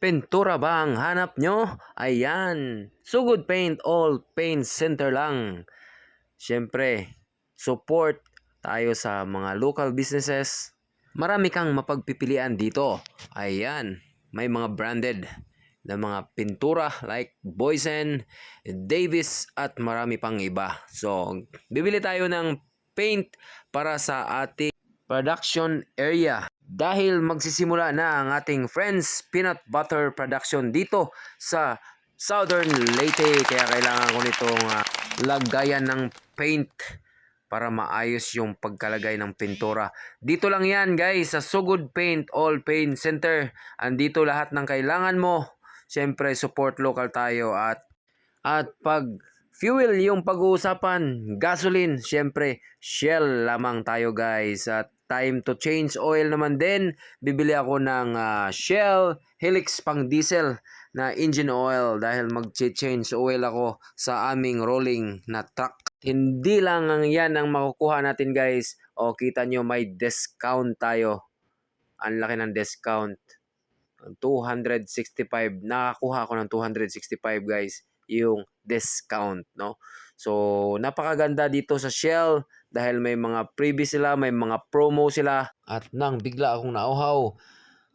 Pintura ba ang hanap nyo? Ayan. Sugod Paint All Paint Center lang. Siyempre, support tayo sa mga local businesses. Marami kang mapagpipilian dito. Ayan. May mga branded na mga pintura like Boysen, Davis at marami pang iba. So, bibili tayo ng paint para sa ating production area. Dahil magsisimula na ang ating Friends Peanut Butter Production dito sa Southern Leyte. Kaya kailangan ko nitong lagayan ng paint para maayos yung pagkalagay ng pintura. Dito lang yan guys sa Sugod Paint All Paint Center. Andito lahat ng kailangan mo. Siyempre support local tayo at pag fuel yung pag-uusapan, gasoline, siyempre Shell lamang tayo guys. At time to change oil naman din, bibili ako ng Shell Helix pang diesel na engine oil dahil mag-change oil ako sa aming rolling na truck. Hindi lang yan ang makukuha natin guys. O kita nyo may discount tayo. Ang laki ng discount. 265. Nakakuha ako ng 265 guys yung discount, no? So, napakaganda dito sa Shell dahil may mga freebie sila, may mga promo sila. At nang bigla akong nauhaw,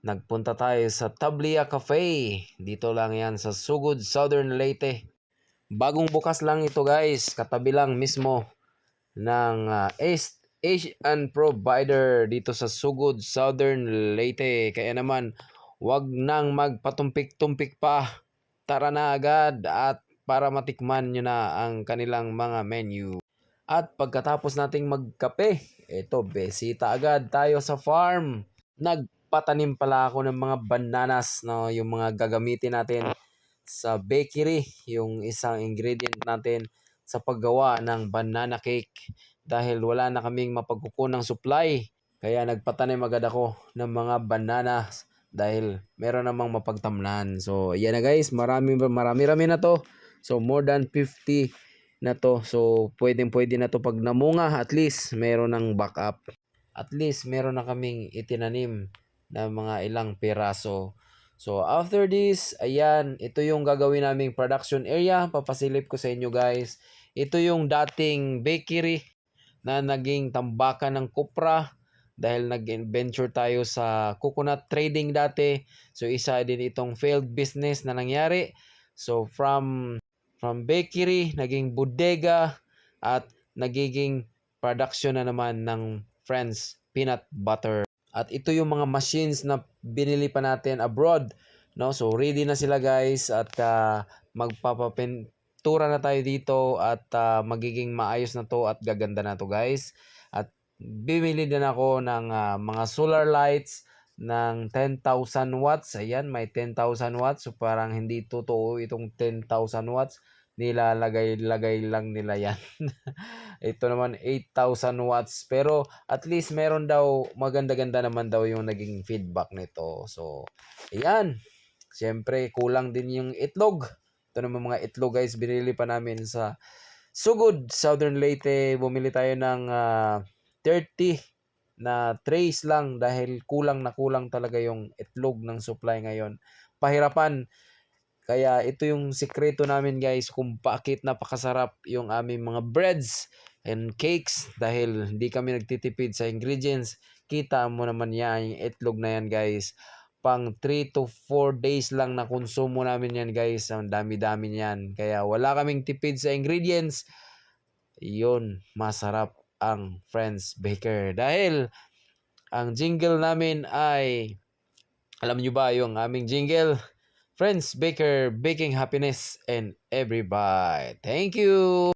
nagpunta tayo sa Tablia Cafe. Dito lang yan sa Sugod, Southern Leyte. Bagong bukas lang ito guys, katabi lang mismo ng Asian provider dito sa Sugod, Southern Leyte. Kaya naman, wag nang magpatumpik-tumpik pa. Tara na agad at para matikman nyo na ang kanilang mga menu. At pagkatapos nating magkape, eto, besita agad tayo sa farm. Nagpatanim pala ako ng mga bananas, no, yung mga gagamitin natin sa bakery, yung isang ingredient natin sa paggawa ng banana cake. Dahil wala na kaming mapagkukunang supply, kaya nagpatanim agad ako ng mga bananas dahil meron namang mapagtamnan. So, yan na guys, marami na to. So, more than 50 na to. So, pwede na to pag namunga, at least meron ng backup. At least meron na kaming itinanim na mga ilang piraso. So, after this, ayan, ito yung gagawin naming production area. Papasilip ko sa inyo guys. Ito yung dating bakery na naging tambakan ng kupra dahil nag-venture tayo sa coconut trading dati. So, isa din itong failed business na nangyari. So, from bakery, naging bodega, at nagiging production na naman ng Friends Peanut Butter. At ito yung mga machines na binili pa natin abroad, no? So ready na sila guys at magpapapintura na tayo dito at magiging maayos na to at gaganda na to guys. At bibili din ako ng mga solar lights ng 10,000 watts. Ayan, may 10,000 watts. So parang hindi totoo itong 10,000 watts. Nilalagay lang nila yan. Ito naman 8,000 watts. Pero at least meron daw, maganda-ganda naman daw yung naging feedback nito. So, ayan. Siyempre, kulang din yung itlog. Ito naman mga itlog guys, binili pa namin sa Sugod, Southern Leyte. Bumili tayo ng 30 na trays lang dahil kulang na kulang talaga yung itlog ng supply ngayon. Pahirapan. Kaya ito yung sikreto namin guys kung bakit napakasarap yung aming mga breads and cakes dahil hindi kami nagtitipid sa ingredients. Kita mo naman yan, yung itlog na yan guys. Pang 3 to 4 days lang na konsumo namin yan guys. Ang dami-dami niyan. Kaya wala kaming tipid sa ingredients. Yun, masarap ang Friends Baker. Dahil ang jingle namin ay, alam nyo ba yung aming jingle? Friends Baker, baking happiness in every bite. Thank you!